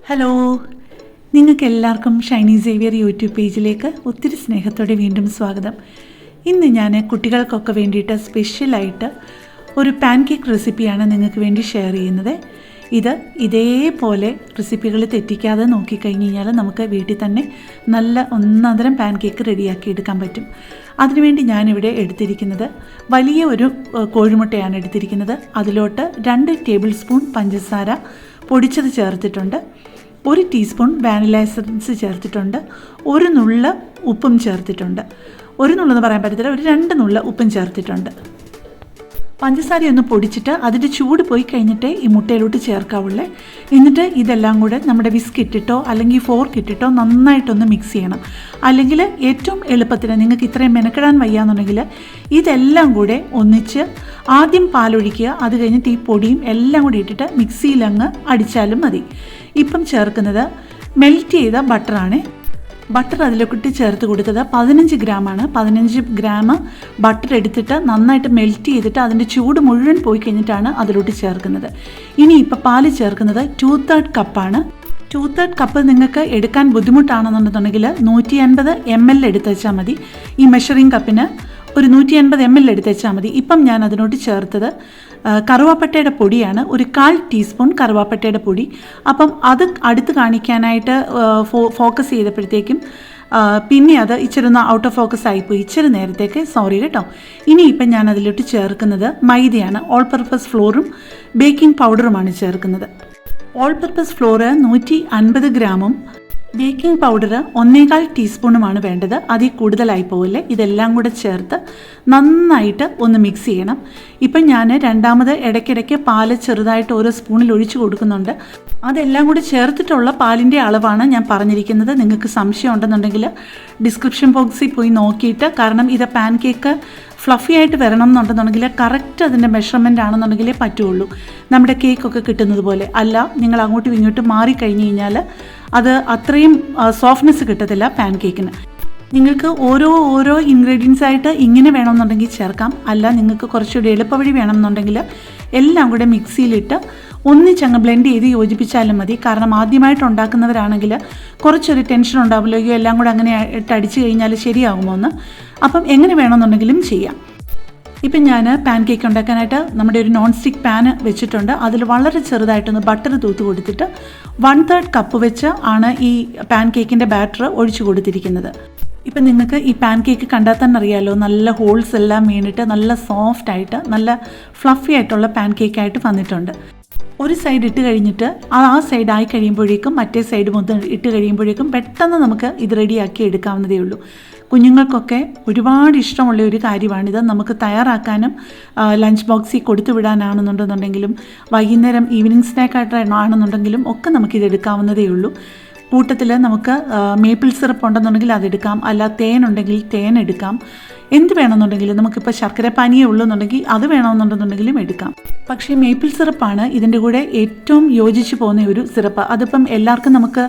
Hello, നിങ്ങൾക്ക് എല്ലാവർക്കും Shiny Xavier YouTube പേജിലേക്ക് ഒത്തിരി സ്നേഹത്തോടെ വീണ്ടും സ്വാഗതം. ഇന്ന് ഞാൻ കുട്ടികൾക്കൊക്കെ വേണ്ടിയിട്ട് സ്പെഷ്യലായിട്ട് ഒരു പാൻ കേക്ക് റെസിപ്പിയാണ് നിങ്ങൾക്ക് വേണ്ടി ഷെയർ ചെയ്യുന്നത്. ഇതേപോലെ റെസിപ്പികൾ തെറ്റിക്കാതെ നോക്കിക്കഴിഞ്ഞ് കഴിഞ്ഞാൽ നമുക്ക് വീട്ടിൽ തന്നെ നല്ല ഒന്നാന്തരം പാൻ കേക്ക് റെഡിയാക്കി എടുക്കാൻ പറ്റും. അതിനുവേണ്ടി ഞാനിവിടെ എടുത്തിരിക്കുന്നത് വലിയ ഒരു കോഴിമുട്ടയാണ് എടുത്തിരിക്കുന്നത്. അതിലോട്ട് 2 ടേബിൾ സ്പൂൺ പഞ്ചസാര പൊടിച്ചത് ചേർത്തിട്ടുണ്ട്, 1 ടീസ്പൂൺ വാനില എസൻസ് ചേർത്തിട്ടുണ്ട്, 1 നുള്ള ഉപ്പും ചേർത്തിട്ടുണ്ട്. 1 നുള്ളെന്ന് പറയാൻ പറ്റത്തില്ല, ഒരു 2 നുള്ള ഉപ്പും ചേർത്തിട്ടുണ്ട്. പഞ്ചസാരയൊന്ന് പൊടിച്ചിട്ട് അതിൻ്റെ ചൂട് പോയി കഴിഞ്ഞിട്ടേ ഈ മുട്ടയിലോട്ട് ചേർക്കാവുള്ളേ. എന്നിട്ട് ഇതെല്ലാം കൂടെ നമ്മുടെ വിസ്ക് ഇട്ടിട്ടോ അല്ലെങ്കിൽ ഫോർക്ക് ഇട്ടിട്ടോ നന്നായിട്ടൊന്ന് മിക്സ് ചെയ്യണം. അല്ലെങ്കിൽ ഏറ്റവും എളുപ്പത്തിന് നിങ്ങൾക്ക് ഇത്രയും മെനക്കെടാൻ വയ്യാന്നുണ്ടെങ്കിൽ ഇതെല്ലാം കൂടെ ഒന്നിച്ച് ആദ്യം പാലൊഴിക്കുക, അത് കഴിഞ്ഞിട്ട് ഈ പൊടിയും എല്ലാം കൂടി ഇട്ടിട്ട് മിക്സിയിലങ്ങ് അടിച്ചാലും മതി. ഇപ്പം ചേർക്കുന്നത് മെൽറ്റ് ചെയ്ത ബട്ടറാണ്. ബട്ടർ അതിലേക്കിട്ട് ചേർത്ത് കൊടുത്തത് 15 ഗ്രാമാണ്. 15 ഗ്രാം ബട്ടർ എടുത്തിട്ട് നന്നായിട്ട് മെൽറ്റ് ചെയ്തിട്ട് അതിൻ്റെ ചൂട് മുഴുവൻ പോയി കഴിഞ്ഞിട്ടാണ് അതിലോട്ട് ചേർക്കുന്നത്. ഇനി ഇപ്പോൾ പാല് ചേർക്കുന്നത് 2/3 കപ്പാണ്. 2/3 കപ്പ് നിങ്ങൾക്ക് എടുക്കാൻ ബുദ്ധിമുട്ടാണെന്നുണ്ടെന്നുണ്ടെങ്കിൽ 150 ml എടുത്ത് വെച്ചാൽ മതി. ഈ മെഷറിംഗ് കപ്പിന് ഒരു 150 ml എടുത്ത് വെച്ചാൽ മതി. ഇപ്പം ഞാൻ അതിനോട്ട് ചേർത്തത് കറുവാപ്പട്ടയുടെ പൊടിയാണ്, ഒരു 1/4 ടീസ്പൂൺ കറുവാപ്പട്ടയുടെ പൊടി. അപ്പം അത് അടുത്ത് കാണിക്കാനായിട്ട് ഫോക്കസ് ചെയ്തപ്പോഴത്തേക്കും പിന്നെ അത് ഇച്ചിരി ഒന്ന് ഔട്ട് ഓഫ് ഫോക്കസ് ആയിപ്പോയി, ഇച്ചിരി നേരത്തേക്ക്, സോറി കേട്ടോ. ഇനിയിപ്പം ഞാൻ അതിലോട്ട് ചേർക്കുന്നത് മൈദയാണ്. ഓൾ പർപ്പസ് ഫ്ലോറും ബേക്കിംഗ് പൗഡറുമാണ് ചേർക്കുന്നത്. ഓൾ പർപ്പസ് ഫ്ലോറ് 150 ഗ്രാമും ബേക്കിംഗ് പൗഡർ 1/4 ടീസ്പൂണുമാണ് വേണ്ടത്. അതിൽ കൂടുതലായി പോവില്ലേ. ഇതെല്ലാം കൂടെ ചേർത്ത് നന്നായിട്ട് ഒന്ന് മിക്സ് ചെയ്യണം. ഇപ്പം ഞാൻ രണ്ടാമത് ഇടയ്ക്കിടയ്ക്ക് പാല് ചെറുതായിട്ട് ഓരോ സ്പൂണിൽ ഒഴിച്ച് കൊടുക്കുന്നുണ്ട്. അതെല്ലാം കൂടി ചേർത്തിട്ടുള്ള പാലിൻ്റെ അളവാണ് ഞാൻ പറഞ്ഞിരിക്കുന്നത്. നിങ്ങൾക്ക് സംശയം ഉണ്ടെന്നുണ്ടെങ്കിൽ ഡിസ്ക്രിപ്ഷൻ ബോക്സിൽ പോയി നോക്കിയിട്ട്, കാരണം ഇത് പാൻ കേക്ക് ഫ്ലഫി ആയിട്ട് വരണം എന്നുണ്ടെന്നുണ്ടെങ്കിൽ കറക്റ്റ് അതിൻ്റെ മെഷർമെൻ്റ് ആണെന്നുണ്ടെങ്കിലേ പറ്റുള്ളൂ. നമ്മുടെ കേക്കൊക്കെ കിട്ടുന്നത് പോലെ അല്ല, നിങ്ങൾ അങ്ങോട്ടും ഇങ്ങോട്ടും മാറിക്കഴിഞ്ഞ് കഴിഞ്ഞാൽ അത് അത്രയും സോഫ്റ്റ്നെസ് കിട്ടത്തില്ല പാൻ കേക്കിന്. നിങ്ങൾക്ക് ഓരോ ഇൻഗ്രീഡിയൻസ് ആയിട്ട് ഇങ്ങനെ വേണമെന്നുണ്ടെങ്കിൽ ചേർക്കാം. അല്ല, നിങ്ങൾക്ക് കുറച്ചുകൂടി എളുപ്പവഴി വേണമെന്നുണ്ടെങ്കിൽ എല്ലാം കൂടെ മിക്സിയിലിട്ട് ഒന്നിച്ചങ്ങ് ബ്ലെൻഡ് ചെയ്ത് യോജിപ്പിച്ചാലും മതി. കാരണം ആദ്യമായിട്ട് ഉണ്ടാക്കുന്നവരാണെങ്കിൽ കുറച്ചൊരു ടെൻഷൻ ഉണ്ടാവില്ലോ, എല്ലാം കൂടെ അങ്ങനെ ഇട്ട് അടിച്ചു കഴിഞ്ഞാൽ ശരിയാകുമോ എന്ന്. അപ്പം എങ്ങനെ വേണമെന്നുണ്ടെങ്കിലും ചെയ്യാം. ഇപ്പം ഞാൻ പാൻ കേക്ക് ഉണ്ടാക്കാനായിട്ട് നമ്മുടെ ഒരു നോൺ സ്റ്റിക്ക് പാൻ വെച്ചിട്ടുണ്ട്. അതിൽ വളരെ ചെറുതായിട്ടൊന്ന് ബട്ടർ തൂത്ത് കൊടുത്തിട്ട് 1/3 കപ്പ് വെച്ച് ആണ് ഈ പാൻ കേക്കിൻ്റെ ബാറ്റർ ഒഴിച്ചു കൊടുത്തിരിക്കുന്നത്. ഇപ്പം നിങ്ങൾക്ക് ഈ പാൻ കേക്ക് കണ്ടാൽ തന്നെ അറിയാമല്ലോ, നല്ല ഹോൾസ് എല്ലാം വീണിട്ട് നല്ല സോഫ്റ്റായിട്ട് നല്ല ഫ്ലഫി ആയിട്ടുള്ള പാൻ കേക്കായിട്ട് വന്നിട്ടുണ്ട്. ഒരു സൈഡ് ഇട്ട് കഴിഞ്ഞിട്ട് ആ സൈഡ് ആയി കഴിയുമ്പോഴേക്കും മറ്റേ സൈഡ് മൊത്തം ഇട്ട് കഴിയുമ്പോഴേക്കും പെട്ടെന്ന് നമുക്ക് ഇത് റെഡിയാക്കി എടുക്കാവുന്നതേ ഉള്ളൂ. കുഞ്ഞുങ്ങൾക്കൊക്കെ ഒരുപാട് ഇഷ്ടമുള്ള ഒരു കാര്യമാണിത്. നമുക്ക് തയ്യാറാക്കാനും ലഞ്ച് ബോക്സിൽ കൊടുത്തു വിടാനാണെന്നുണ്ടെന്നുണ്ടെങ്കിലും വൈകുന്നേരം ഈവനിങ് സ്നാക്കായിട്ട് ആണെന്നുണ്ടെങ്കിലും ഒക്കെ നമുക്കിത് എടുക്കാവുന്നതേ ഉള്ളൂ. കൂട്ടത്തിൽ നമുക്ക് മേപ്പിൾ സിറപ്പ് ഉണ്ടെന്നുണ്ടെങ്കിൽ അതെടുക്കാം, അല്ല തേൻ ഉണ്ടെങ്കിൽ തേൻ എടുക്കാം. എന്ത് വേണമെന്നുണ്ടെങ്കിലും, നമുക്കിപ്പോൾ ശർക്കര പാനിയേ ഉള്ളൂന്നുണ്ടെങ്കിൽ അത് വേണമെന്നുണ്ടെന്നുണ്ടെങ്കിലും എടുക്കാം. പക്ഷേ മേപ്പിൾ സിറപ്പാണ് ഇതിൻ്റെ കൂടെ ഏറ്റവും യോജിച്ച് പോകുന്ന ഒരു സിറപ്പ്. അതിപ്പം എല്ലാവർക്കും നമുക്ക്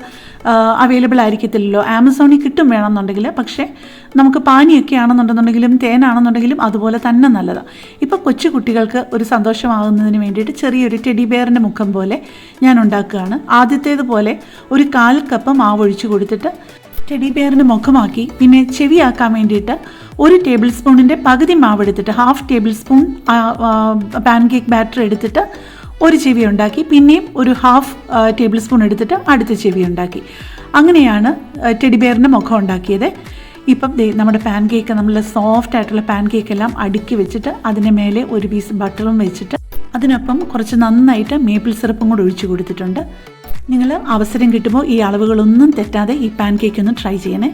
അവൈലബിൾ ആയിരിക്കത്തില്ലല്ലോ. ആമസോണിൽ കിട്ടും വേണമെന്നുണ്ടെങ്കിൽ. പക്ഷേ നമുക്ക് പാനിയൊക്കെ ആണെന്നുണ്ടെന്നുണ്ടെങ്കിലും തേനാണെന്നുണ്ടെങ്കിലും അതുപോലെ തന്നെ നല്ലതാണ്. ഇപ്പോൾ കൊച്ചു കുട്ടികൾക്ക് ഒരു സന്തോഷമാകുന്നതിന് വേണ്ടിയിട്ട് ചെറിയൊരു ടെഡി ബെയറിൻ്റെ മുഖം പോലെ ഞാൻ ഉണ്ടാക്കുകയാണ്. ആദ്യത്തേതുപോലെ ഒരു 1/4 കപ്പ് മാവ് ഒഴിച്ച് കൊടുത്തിട്ട് ടെഡി ബെയറിൻ്റെ മുഖമാക്കി. പിന്നെ ചെവിയാക്കാൻ വേണ്ടിയിട്ട് 1 ടേബിൾ സ്പൂണിൻ്റെ പകുതി മാവ് എടുത്തിട്ട് 1/2 table spoon pan cake batter എടുത്തിട്ട് ഒരു ചെവി ഉണ്ടാക്കി. പിന്നെയും ഒരു 1/2 ടേബിൾ സ്പൂൺ എടുത്തിട്ട് അടുത്ത ചെവി ഉണ്ടാക്കി. അങ്ങനെയാണ് ടെഡി ബെയറിൻ്റെ മുഖം ഉണ്ടാക്കിയത്. ഇപ്പം നമ്മുടെ പാൻ കേക്ക്, നമ്മൾ സോഫ്റ്റ് ആയിട്ടുള്ള പാൻ കേക്കെല്ലാം അടുക്കി വെച്ചിട്ട് അതിന് മേലെ ഒരു പീസ് ബട്ടറും വെച്ചിട്ട് അതിനൊപ്പം കുറച്ച് നന്നായിട്ട് മേപ്പിൾ സിറപ്പും കൂടെ ഒഴിച്ച് കൊടുത്തിട്ടുണ്ട്. നിങ്ങൾ അവസരം കിട്ടുമ്പോൾ ഈ അളവുകളൊന്നും തെറ്റാതെ ഈ പാൻ കേക്ക് ഒന്ന് ട്രൈ ചെയ്യണേ.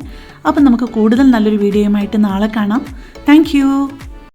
അപ്പം നമുക്ക് കൂടുതൽ നല്ലൊരു വീഡിയോയുമായിട്ട് നാളെ കാണാം. താങ്ക്